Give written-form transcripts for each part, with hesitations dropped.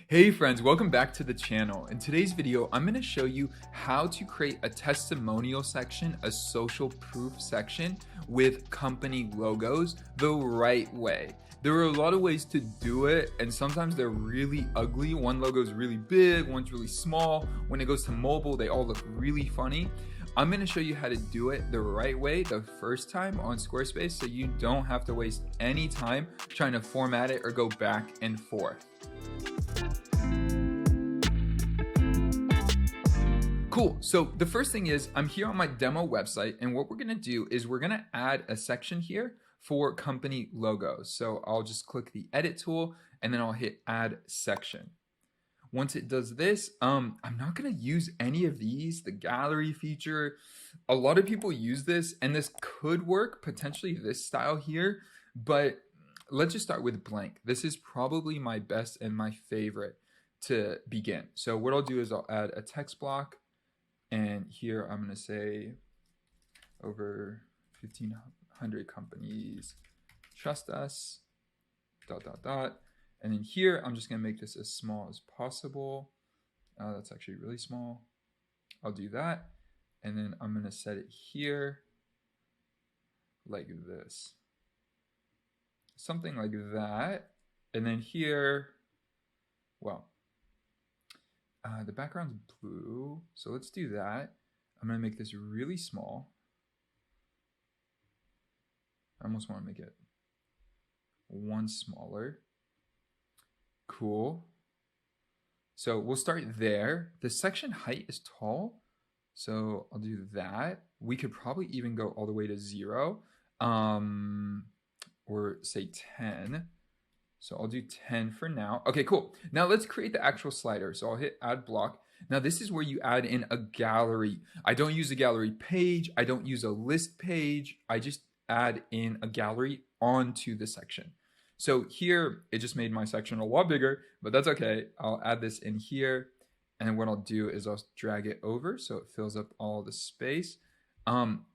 Hey friends, welcome back to the channel. In today's video, I'm going to show you how to create a testimonial section, a social proof section with company logos the right way. There are a lot of ways to do it, and sometimes they're really ugly. One logo is really big, one's really small. When it goes to mobile, they all look really funny. I'm going to show you how to do it the right way the first time on Squarespace so you don't have to waste any time trying to format it or go back and forth. Cool, so the first thing is I'm here on my demo website, and what we're gonna do is we're gonna add a section here for company logos. So I'll just click the edit tool and then I'll hit add section. Once it does this, I'm not gonna use any of these, the gallery feature. A lot of people use this and this could work, potentially this style here, but let's just start with blank. This is probably my best and my favorite to begin. So what I'll do is I'll add a text block. And here I'm going to say over 1,500 companies trust us, ... And then here I'm just going to make this as small as possible. That's actually really small. I'll do that. And then I'm going to set it here like this. Something like that. And then here, well, the background's blue, so let's do that. I'm gonna make this really small. I almost want to make it one smaller. Cool. So we'll start there. The section height is tall, so I'll do that. We could probably even go all the way to 0, or say 10. So I'll do 10 for now. Okay, cool. Now let's create the actual slider. So I'll hit add block. Now this is where you add in a gallery. I don't use a gallery page. I don't use a list page. I just add in a gallery onto the section. So here, it just made my section a lot bigger, but that's okay. I'll add this in here. And what I'll do is I'll drag it over so it fills up all the space.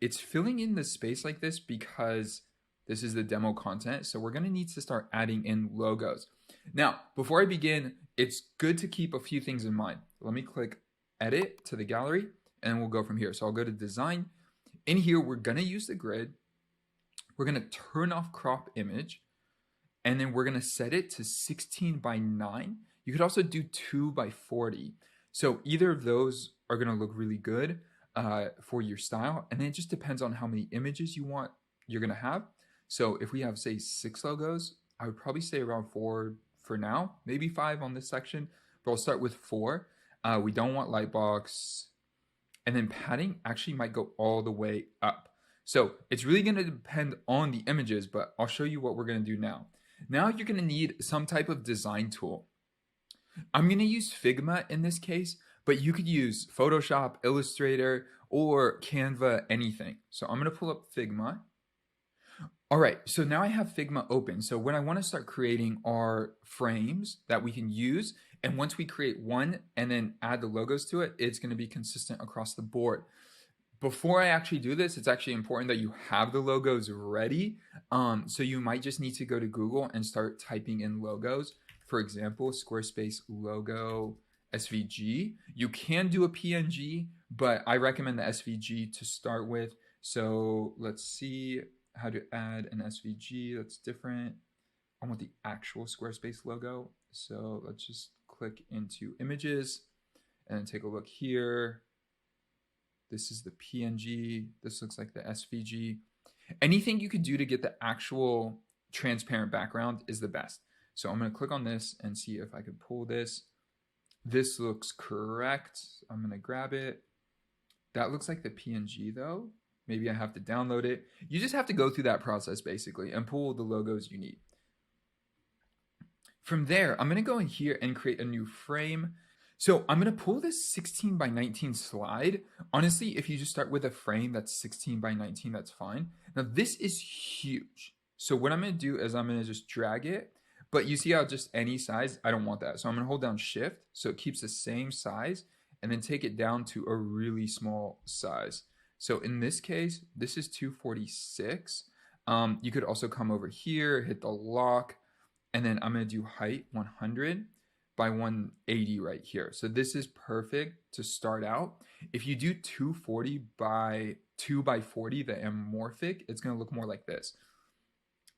It's filling in the space like this because this is the demo content, so we're gonna need to start adding in logos. Now, before I begin, it's good to keep a few things in mind. Let me click edit to the gallery, and we'll go from here. So I'll go to design. In here, we're gonna use the grid. We're gonna turn off crop image, and then we're gonna set it to 16 by 9. You could also do 2 by 40. So either of those are gonna look really good for your style, and then it just depends on how many images you're gonna have. So if we have, say, 6 logos, I would probably say around 4 for now, maybe 5 on this section, but I'll start with 4. We don't want lightbox. And then padding actually might go all the way up. So it's really going to depend on the images, but I'll show you what we're going to do now. Now you're going to need some type of design tool. I'm going to use Figma in this case, but you could use Photoshop, Illustrator, or Canva, anything. So I'm going to pull up Figma. All right, so now I have Figma open. So when I want to start creating our frames that we can use, and once we create one and then add the logos to it, it's going to be consistent across the board. Before I actually do this, it's actually important that you have the logos ready. So you might just need to go to Google and start typing in logos. For example, Squarespace logo SVG. You can do a PNG, but I recommend the SVG to start with. So let's see how to add an SVG that's different. I want the actual Squarespace logo. So let's just click into images and then take a look here. This is the PNG. This looks like the SVG. Anything you could do to get the actual transparent background is the best. So I'm going to click on this and see if I can pull this. This looks correct. I'm going to grab it. That looks like the PNG though. Maybe I have to download it. You just have to go through that process basically and pull the logos you need. From there, I'm gonna go in here and create a new frame. So I'm gonna pull this 16 by 19 slide. Honestly, if you just start with a frame that's 16 by 19, that's fine. Now this is huge. So what I'm gonna do is I'm gonna just drag it, but you see how just any size, I don't want that. So I'm gonna hold down Shift so it keeps the same size and then take it down to a really small size. So in this case, this is 246. You could also come over here, hit the lock, and then I'm going to do height 100. by 180 right here. So this is perfect to start out. If you do 240 by 2 by 40, the amorphic, it's going to look more like this.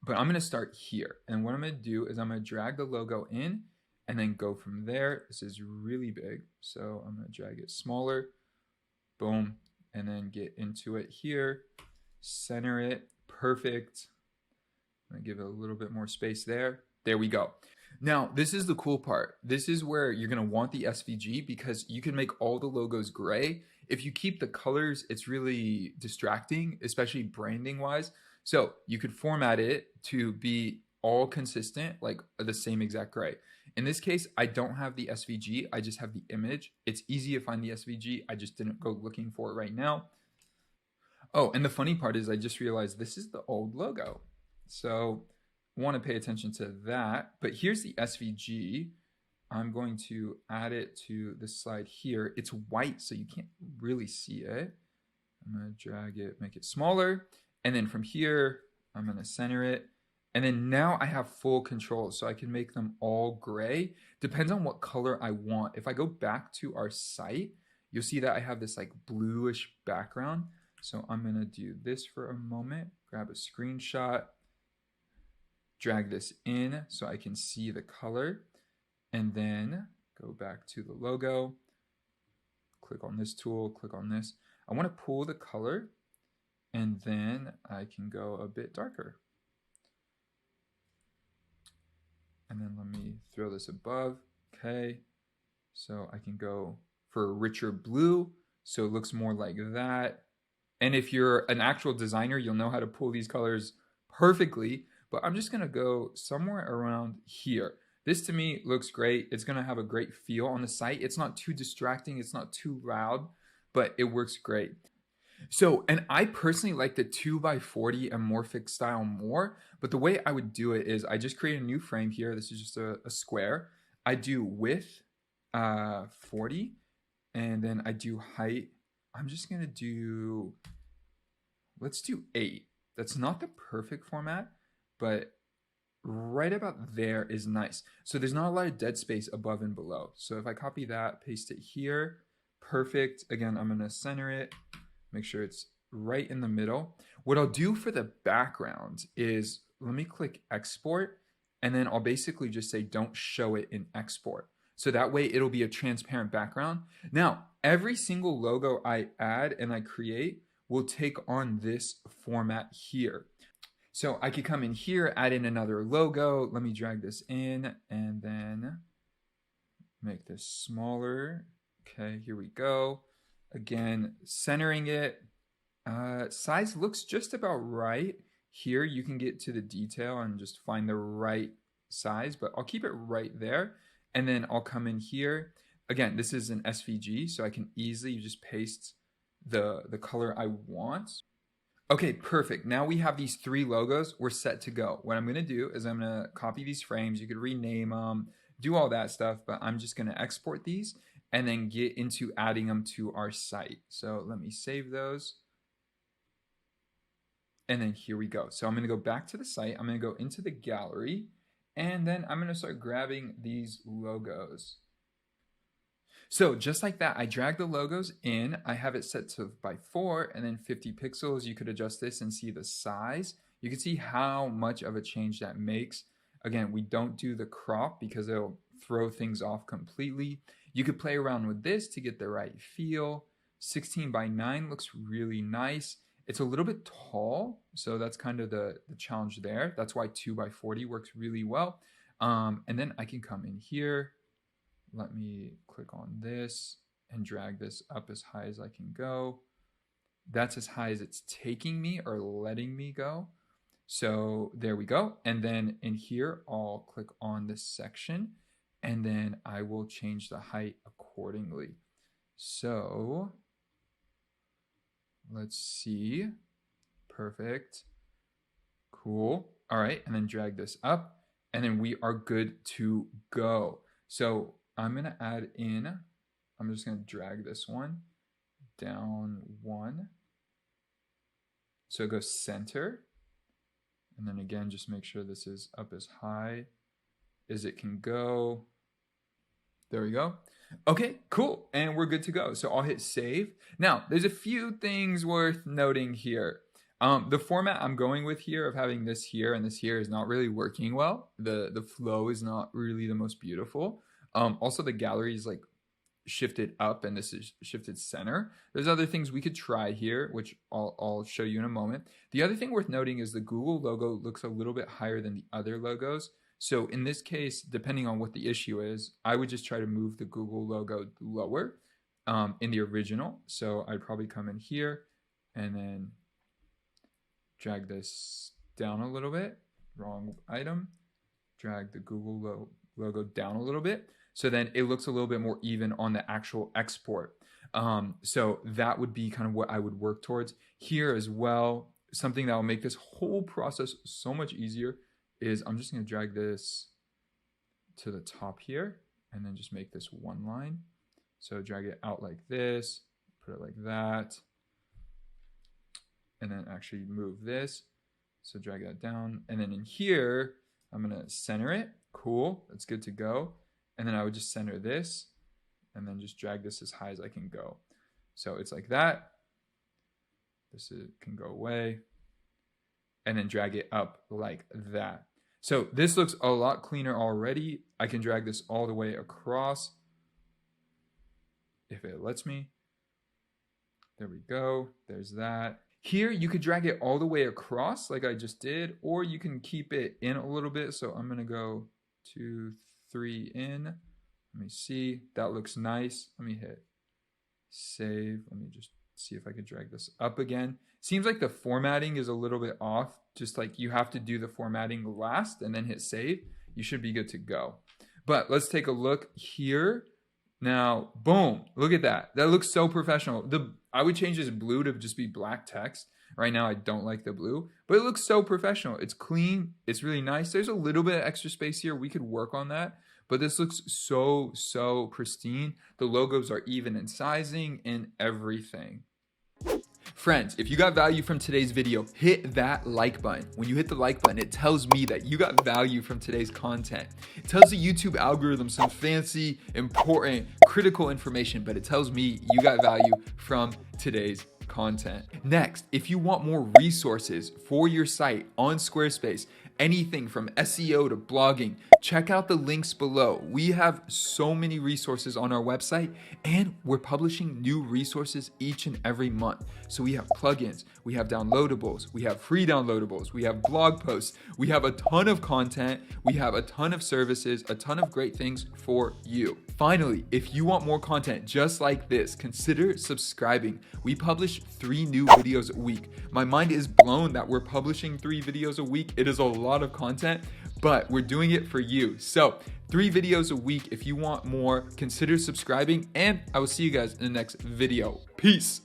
But I'm going to start here. And what I'm going to do is I'm going to drag the logo in and then go from there. This is really big, so I'm going to drag it smaller. Boom. And then get into it here. Center it. Perfect. I'm going to give it a little bit more space there. There we go. Now, this is the cool part. This is where you're going to want the SVG because you can make all the logos gray. If you keep the colors, it's really distracting, especially branding wise. So you could format it to be all consistent, like the same exact gray. In this case, I don't have the SVG. I just have the image. It's easy to find the SVG. I just didn't go looking for it right now. Oh, and the funny part is I just realized this is the old logo. So I want to pay attention to that. But here's the SVG. I'm going to add it to the slide here. It's white, so you can't really see it. I'm going to drag it, make it smaller. And then from here, I'm going to center it. And then now I have full control, so I can make them all gray. Depends on what color I want. If I go back to our site, you'll see that I have this like bluish background. So I'm going to do this for a moment, grab a screenshot, drag this in so I can see the color, and then go back to the logo, click on this tool, click on this. I want to pull the color, and then I can go a bit darker. And then let me throw this above. Okay, so I can go for a richer blue, so it looks more like that. And if you're an actual designer, you'll know how to pull these colors perfectly, but I'm just gonna go somewhere around here. This to me looks great. It's gonna have a great feel on the site. It's not too distracting, it's not too loud, but it works great. So, and I personally like the 2 by 40 amorphic style more, but the way I would do it is I just create a new frame here. This is just a square. I do width 40, and then I do height. I'm just gonna do, let's do 8. That's not the perfect format, but right about there is nice. So there's not a lot of dead space above and below. So if I copy that, paste it here, perfect. Again, I'm gonna center it, make sure it's right in the middle. What I'll do for the background is, let me click export, and then I'll basically just say don't show it in export. So that way it'll be a transparent background. Now, every single logo I add and I create will take on this format here. So I could come in here, add in another logo. Let me drag this in and then make this smaller. Okay, here we go. Again, centering it. Size looks just about right. Here you can get to the detail and just find the right size, but I'll keep it right there. And then I'll come in here. Again, this is an SVG, so I can easily just paste the color I want. Okay, perfect. Now we have these 3 logos. We're set to go. What I'm going to do is I'm going to copy these frames. You could rename them, do all that stuff, but I'm just going to export these and then get into adding them to our site. So let me save those. And then here we go. So I'm going to go back to the site. I'm going to go into the gallery, and then I'm going to start grabbing these logos. So just like that, I drag the logos in. I have it set to by 4 and then 50 pixels. You could adjust this and see the size. You can see how much of a change that makes. Again, we don't do the crop because it'll throw things off completely. You could play around with this to get the right feel. 16 by 9 looks really nice. It's a little bit tall, so that's kind of the challenge there. That's why 2 by 40 works really well. And then I can come in here. Let me click on this and drag this up as high as I can go. That's as high as it's taking me or letting me go. So there we go. And then in here, I'll click on this section, and then I will change the height accordingly. So let's see. Perfect. Cool. All right. And then drag this up, and then we are good to go. So I'm going to add in, I'm just going to drag this one down 1. So go center. And then again, just make sure this is up as high as it can go. There we go. Okay, cool. And we're good to go. So I'll hit save. Now, there's a few things worth noting here. The format I'm going with here of having this here and this here is not really working well. The flow is not really the most beautiful. Also, the gallery is like shifted up and this is shifted center. There's other things we could try here, which I'll show you in a moment. The other thing worth noting is the Google logo looks a little bit higher than the other logos. So in this case, depending on what the issue is, I would just try to move the Google logo lower in the original. So I'd probably come in here and then drag this down a little bit. Wrong item. Drag the Google logo down a little bit. So then it looks a little bit more even on the actual export. So that would be kind of what I would work towards. Here as well, something that will make this whole process so much easier is I'm just going to drag this to the top here and then just make this one line. So drag it out like this, put it like that, and then actually move this. So drag that down. And then in here, I'm going to center it. Cool. That's good to go. And then I would just center this and then just drag this as high as I can go. So it's like that. This can go away. And then drag it up like that. So this looks a lot cleaner already. I can drag this all the way across if it lets me. There we go. There's that. Here you could drag it all the way across like I just did, or you can keep it in a little bit. So I'm going to go 2, 3 in. Let me see. That looks nice. Let me hit save. Let me just see if I can drag this up again. Seems like the formatting is a little bit off. Just like you have to do the formatting last and then hit save. You should be good to go. But let's take a look here. Now, boom, look at that. That looks so professional. I would change this blue to just be black text. Right now, I don't like the blue, but it looks so professional. It's clean. It's really nice. There's a little bit of extra space here. We could work on that, but this looks so pristine. The logos are even in sizing and everything. Friends, if you got value from today's video, hit that like button. When you hit the like button, it tells me that you got value from today's content. It tells the YouTube algorithm some fancy, important, critical information, but it tells me you got value from today's content. Next, if you want more resources for your site on Squarespace, anything from SEO to blogging, check out the links below. We have so many resources on our website and we're publishing new resources each and every month. So we have plugins, we have downloadables, we have free downloadables, we have blog posts, we have a ton of content, we have a ton of services, a ton of great things for you. Finally, if you want more content just like this, consider subscribing. We publish 3 new videos a week. My mind is blown that we're publishing 3 videos a week. It is a lot of content, but we're doing it for you. So 3 videos a week. If you want more, consider subscribing, and I will see you guys in the next video. Peace.